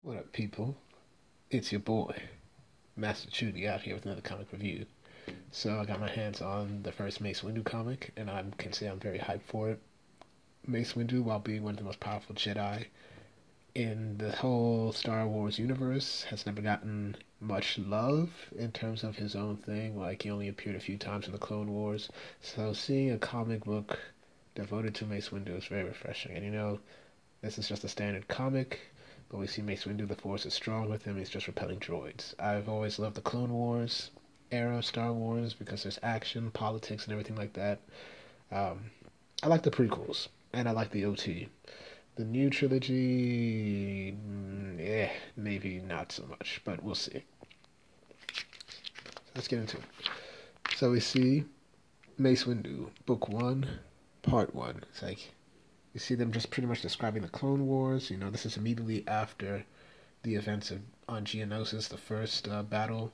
What up, people? It's your boy, Master Chudy, out here with another comic review. So I got my hands on the first Mace Windu comic, and I can say I'm very hyped for it. Mace Windu, while being one of the most powerful Jedi in the whole Star Wars universe, has never gotten much love in terms of his own thing. Like, he only appeared a few times in the Clone Wars. So seeing a comic book devoted to Mace Windu is very refreshing. And this is just a standard comic, but we see Mace Windu, the Force is strong with him, he's just repelling droids. I've always loved the Clone Wars era of Star Wars because there's action, politics, and everything like that. I like the prequels, and I like the OT. The new trilogy, maybe not so much, but we'll see. Let's get into it. So we see Mace Windu, Book 1, Part 1. It's like, you see them just pretty much describing the Clone Wars. This is immediately after the events on Geonosis, the first battle.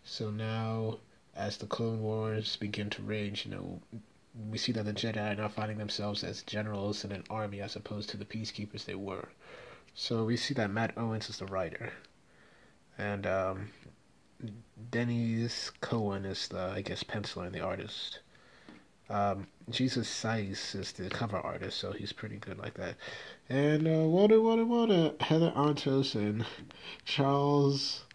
So now, as the Clone Wars begin to rage, we see that the Jedi are now finding themselves as generals in an army as opposed to the peacekeepers they were. So we see that Matt Owens is the writer, and Dennis Cohen is the, I guess, penciler and the artist. Jesus Saiz is the cover artist, so he's pretty good like that. And Heather Antos and Charles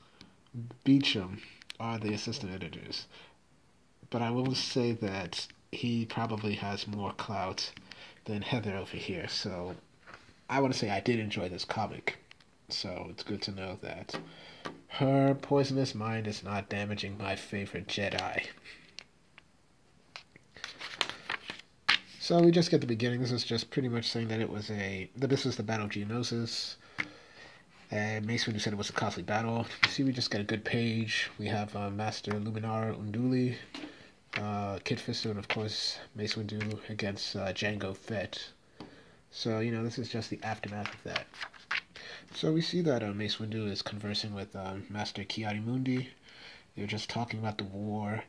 Beecham are the assistant editors. But I will say that he probably has more clout than Heather over here, so I want to say I did enjoy this comic. So it's good to know that her poisonous mind is not damaging my favorite Jedi. So we just get the beginning. This is just pretty much saying that this was the Battle of Geonosis. And Mace Windu said it was a costly battle. You see, we just get a good page. We have Master Luminar Unduli, Kit Fisto, and of course Mace Windu against Jango Fett. So, this is just the aftermath of that. So we see that Mace Windu is conversing with Master Ki-Adi-Mundi. They're just talking about the war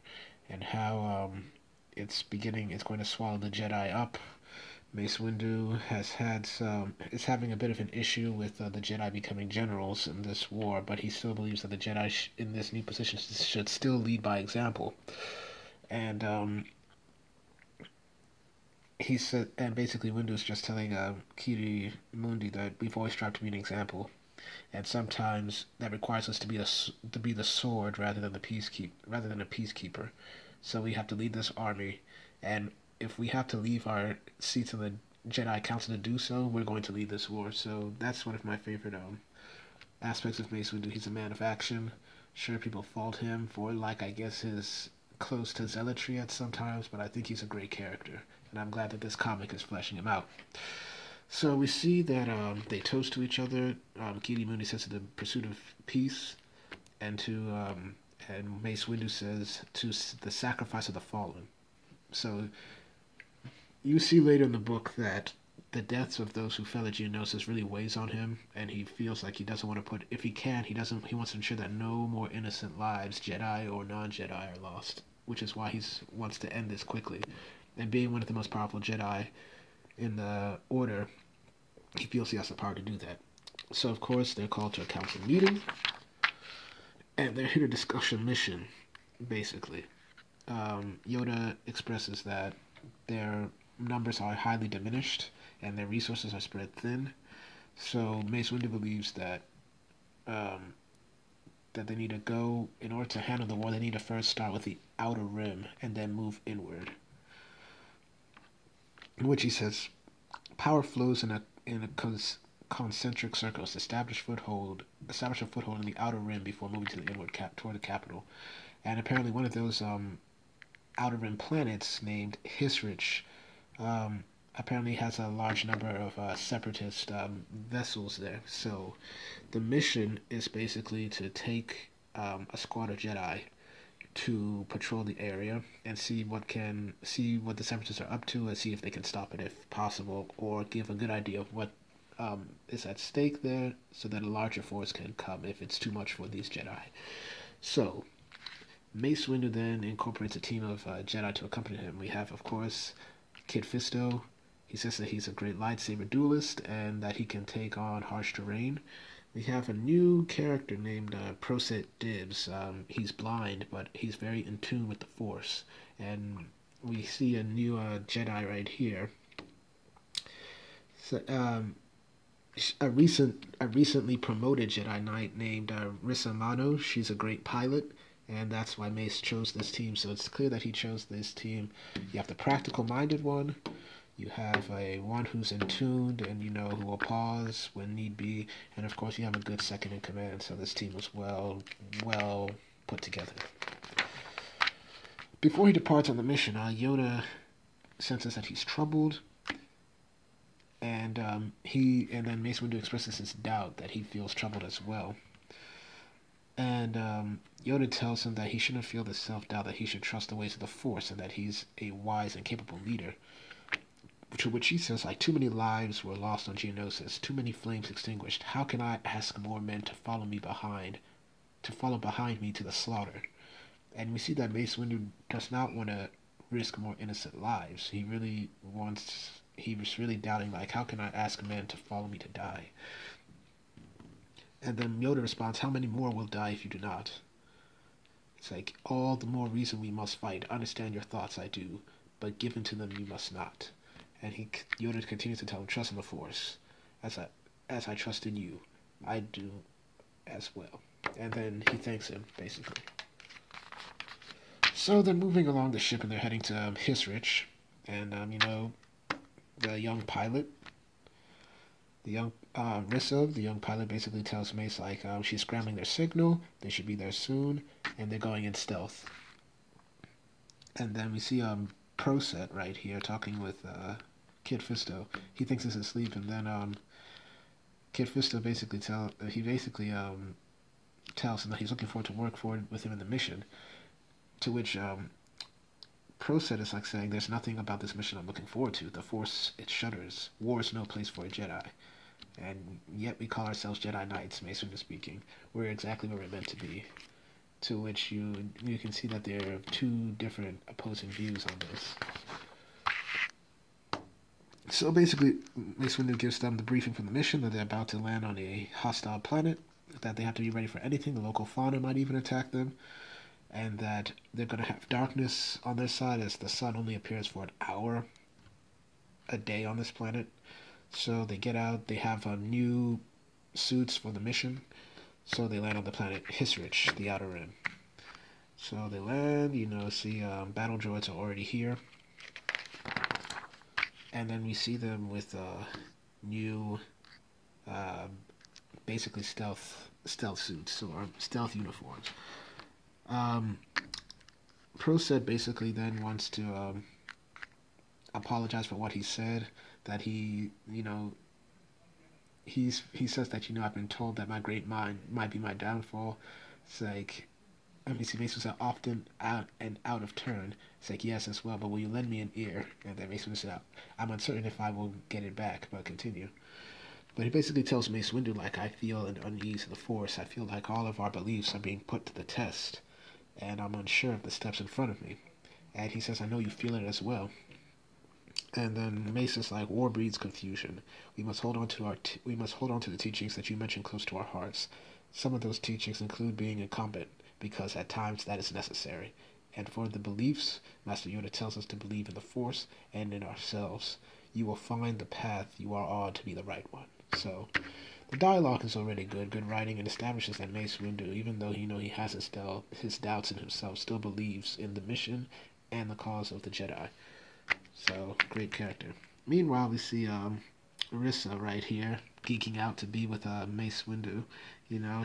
and how it's going to swallow the Jedi up. Mace Windu is having a bit of an issue with the Jedi becoming generals in this war, but he still believes that the Jedi in this new position should still lead by example. And he said, and basically Windu's just telling Ki-Adi-Mundi that we've always tried to be an example, and sometimes that requires us to be the sword rather than a peacekeeper. So we have to lead this army, and if we have to leave our seats in the Jedi Council to do so, we're going to lead this war. So that's one of my favorite aspects of Mace Windu. He's a man of action. Sure, people fault him for, I guess, his close to zealotry at sometimes, but I think he's a great character, and I'm glad that this comic is fleshing him out. So we see that they toast to each other. Ki-Adi-Mundi says to the pursuit of peace, and and Mace Windu says to the sacrifice of the fallen. So you see later in the book that the deaths of those who fell at Geonosis really weighs on him, and he feels like he doesn't want to if he can, he wants to ensure that no more innocent lives, Jedi or non-Jedi, are lost, which is why he wants to end this quickly. And being one of the most powerful Jedi in the Order, he feels he has the power to do that. So of course they're called to a council meeting, and they're here to discuss a mission, basically. Yoda expresses that their numbers are highly diminished and their resources are spread thin. So Mace Windu believes that they need to go, in order to handle the war, they need to first start with the outer rim and then move inward. In which he says, power flows in a concentric circles. Establish a foothold in the outer rim before moving to the inward toward the capital. And apparently one of those outer rim planets named Hisrich apparently has a large number of separatist vessels there. So the mission is basically to take a squad of Jedi to patrol the area and see what the separatists are up to, and see if they can stop it if possible, or give a good idea of what is at stake there, so that a larger force can come if it's too much for these Jedi. So Mace Windu then incorporates a team of Jedi to accompany him. We have, of course, Kit Fisto. He says that he's a great lightsaber duelist and that he can take on harsh terrain. We have a new character named Proset Dibs. He's blind, but he's very in tune with the Force. And we see a new Jedi right here. So, a recently promoted Jedi Knight named Rissa Mano. She's a great pilot, and that's why Mace chose this team. So it's clear that he chose this team. You have the practical-minded one. You have a one who's in tuned and who will pause when need be, and of course you have a good second in command. So this team was well put together. Before he departs on the mission, Yoda senses that he's troubled, and then Mace Windu expresses his doubt that he feels troubled as well. And Yoda tells him that he shouldn't feel this self-doubt, that he should trust the ways of the Force, and that he's a wise and capable leader. To which he says, like, too many lives were lost on Geonosis, too many flames extinguished. How can I ask more men to follow behind me to the slaughter? And we see that Mace Windu does not want to risk more innocent lives. He was really doubting, like, how can I ask men to follow me to die? And then Yoda responds, how many more will die if you do not? It's like, all the more reason we must fight. Understand your thoughts, I do, but given to them you must not. And Yoda continues to tell him, trust in the Force, as I trust in you. I do as well. And then he thanks him, basically. So they're moving along the ship, and they're heading to Hisrich. And, the young pilot, Rissa, the young pilot, basically tells Mace, like, she's scrambling their signal, they should be there soon, and they're going in stealth. And then we see, Proset right here talking with Kit Fisto. He thinks he's asleep, and then Kit Fisto basically tells him that he's looking forward to work with him in the mission. To which Proset is like saying, "There's nothing about this mission I'm looking forward to. The Force, it shudders. War is no place for a Jedi, and yet we call ourselves Jedi Knights." Mace Windu speaking. We're exactly where we're meant to be. To which you can see that there are two different opposing views on this. So basically, Mace Windu gives them the briefing from the mission that they're about to land on a hostile planet, that they have to be ready for anything. The local fauna might even attack them, and that they're going to have darkness on their side as the sun only appears for an hour a day on this planet. So they get out, they have new suits for the mission. So they land on the planet Hisrich, the Outer Rim. So they land, see battle droids are already here. And then we see them with new, basically stealth suits, or stealth uniforms. Proset basically then wants to apologize for what he said, that he says that, I've been told that my great mind might be my downfall. It's like, Mace was often out of turn. It's like, yes, as well, but will you lend me an ear? And then Mace was out. I'm uncertain if I will get it back, but continue. But he basically tells Mace Windu, like, I feel an unease in the Force. I feel like all of our beliefs are being put to the test, and I'm unsure of the steps in front of me. And he says, I know you feel it as well. And then Mace is like, war breeds confusion. We must hold on to the teachings that you mentioned close to our hearts. Some of those teachings include being incompetent, because at times that is necessary. And for the beliefs, Master Yoda tells us to believe in the Force and in ourselves. You will find the path you are on to be the right one. So the dialogue is already good writing, and establishes that Mace Windu, even though he has his doubts in himself, still believes in the mission and the cause of the Jedi. So, great character. Meanwhile, we see Rissa right here geeking out to be with Mace Windu.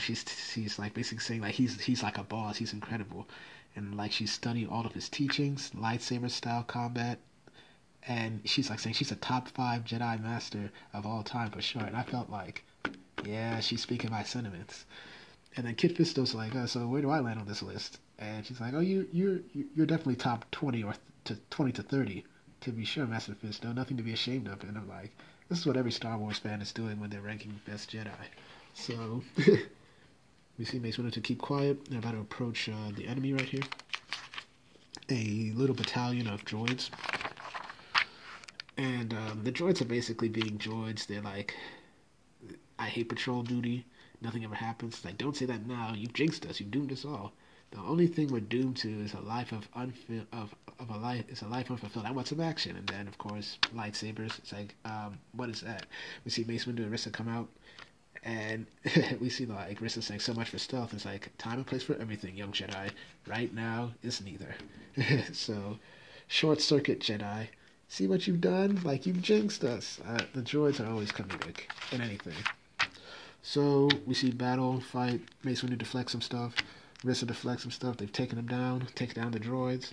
She's like basically saying like he's like a boss, he's incredible, and like she's studying all of his teachings, lightsaber style combat, and she's like saying she's a top 5 Jedi master of all time for sure. And I felt like, yeah, she's speaking my sentiments. And then Kit Fisto's like, so where do I land on this list? And she's like, oh, you're definitely top 20 or 20 to 30. To be sure, Master Fisto, nothing to be ashamed of. And I'm like, this is what every Star Wars fan is doing when they're ranking Best Jedi. So, we see Mace Windu to keep quiet. They're about to approach the enemy right here. A little battalion of droids. And the droids are basically being droids. They're like, I hate patrol duty. nothing ever happens. It's like, don't say that now. You've jinxed us. You've doomed us all. The only thing we're doomed to is a life a life unfulfilled. I want some action. And then, of course, lightsabers. It's like, what is that? We see Mace Windu and Rissa come out, and we see like Rissa saying so much for stealth. It's like time and place for everything, young Jedi. Right now is neither. So, short circuit Jedi. See what you've done? Like, you've jinxed us. The droids are always comedic in anything. So we see battle, fight. Mace Windu deflects some stuff. Rissa deflects some stuff. They've taken him down, take down the droids.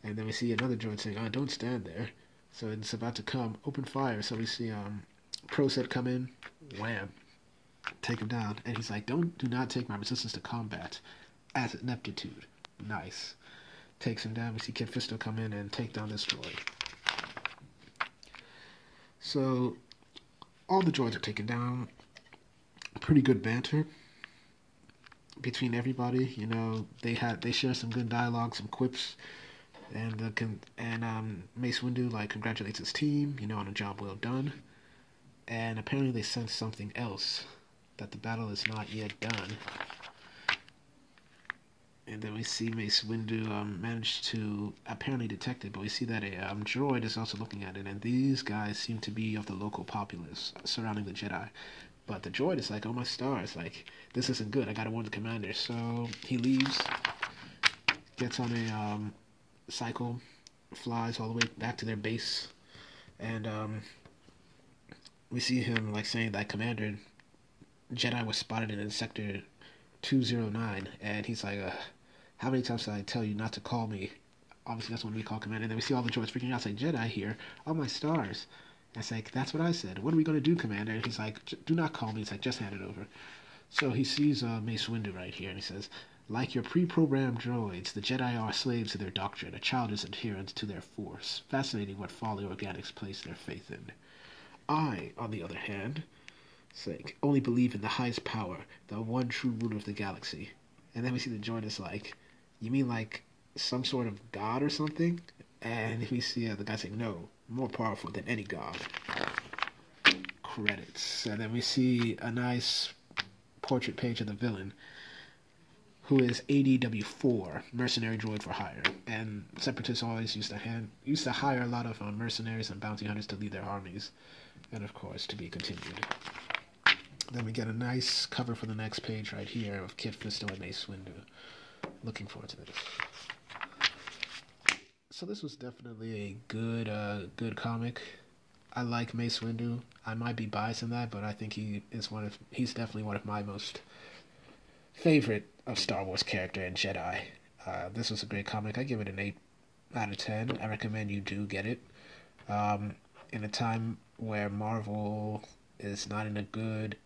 And then we see another droid saying, "Oh, don't stand there." So it's about to come. Open fire. So we see Proset come in. Wham. Take him down. And he's like, do not take my resistance to combat as ineptitude. Nice. Takes him down. We see Kit Fisto come in and take down this droid. So all the droids are taken down. Pretty good banter between everybody. You know, they share some good dialogue, some quips, and Mace Windu like congratulates his team, you know, on a job well done. And apparently they sense something else, that the battle is not yet done. And then we see Mace Windu manage to apparently detect it, but we see that a droid is also looking at it, and these guys seem to be of the local populace surrounding the Jedi. But the droid is like, oh my stars, like, this isn't good, I gotta warn the commander. So he leaves, gets on a cycle, flies all the way back to their base, and we see him like saying that Commander, Jedi was spotted in Sector 209, and he's like, how many times did I tell you not to call me? Obviously that's when we call Commander. And then we see all the droids freaking out. It's like, Jedi here, oh my stars. And it's like, that's what I said. What are we going to do, Commander? And he's like, do not call me. It's like, just hand it over. So he sees Mace Windu right here, and he says, like your pre-programmed droids, the Jedi are slaves to their doctrine, a childish adherence to their force. Fascinating what folly organics place their faith in. I, on the other hand, like, only believe in the highest power, the one true ruler of the galaxy. And then we see the droid is like, you mean like some sort of god or something? And we see the guy saying, no, more powerful than any god. Credits. And then we see a nice portrait page of the villain, who is ADW4, mercenary droid for hire. And separatists always used to hire a lot of mercenaries and bounty hunters to lead their armies. And of course, to be continued. Then we get a nice cover for the next page right here of Kit Fisto and Mace Windu. Looking forward to this. So this was definitely a good comic. I like Mace Windu. I might be biased in that, but I think he's definitely one of my most favorite of Star Wars character and Jedi. This was a great comic. I give it an 8 out of 10. I recommend you do get it. In a time where Marvel is not in a good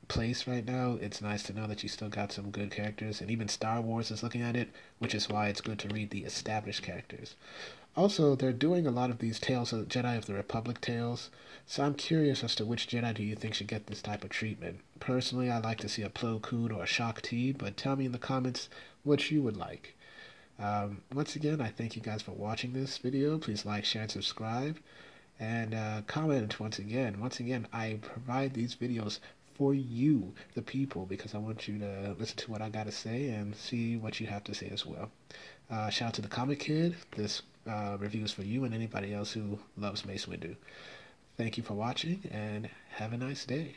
place right now, it's nice to know that you still got some good characters, and even Star Wars is looking at it, which is why it's good to read the established characters. Also, they're doing a lot of these Tales of Jedi of the Republic tales, so I'm curious as to which Jedi do you think should get this type of treatment. Personally, I'd like to see a Plo Koon or a Shaak Ti, but tell me in the comments what you would like. Once again, I thank you guys for watching this video. Please like, share, and subscribe, and comment once again. Once again, I provide these videos for you, the people, because I want you to listen to what I gotta say and see what you have to say as well. Shout out to the Comic Kid. This review is for you and anybody else who loves Mace Windu. Thank you for watching, and have a nice day.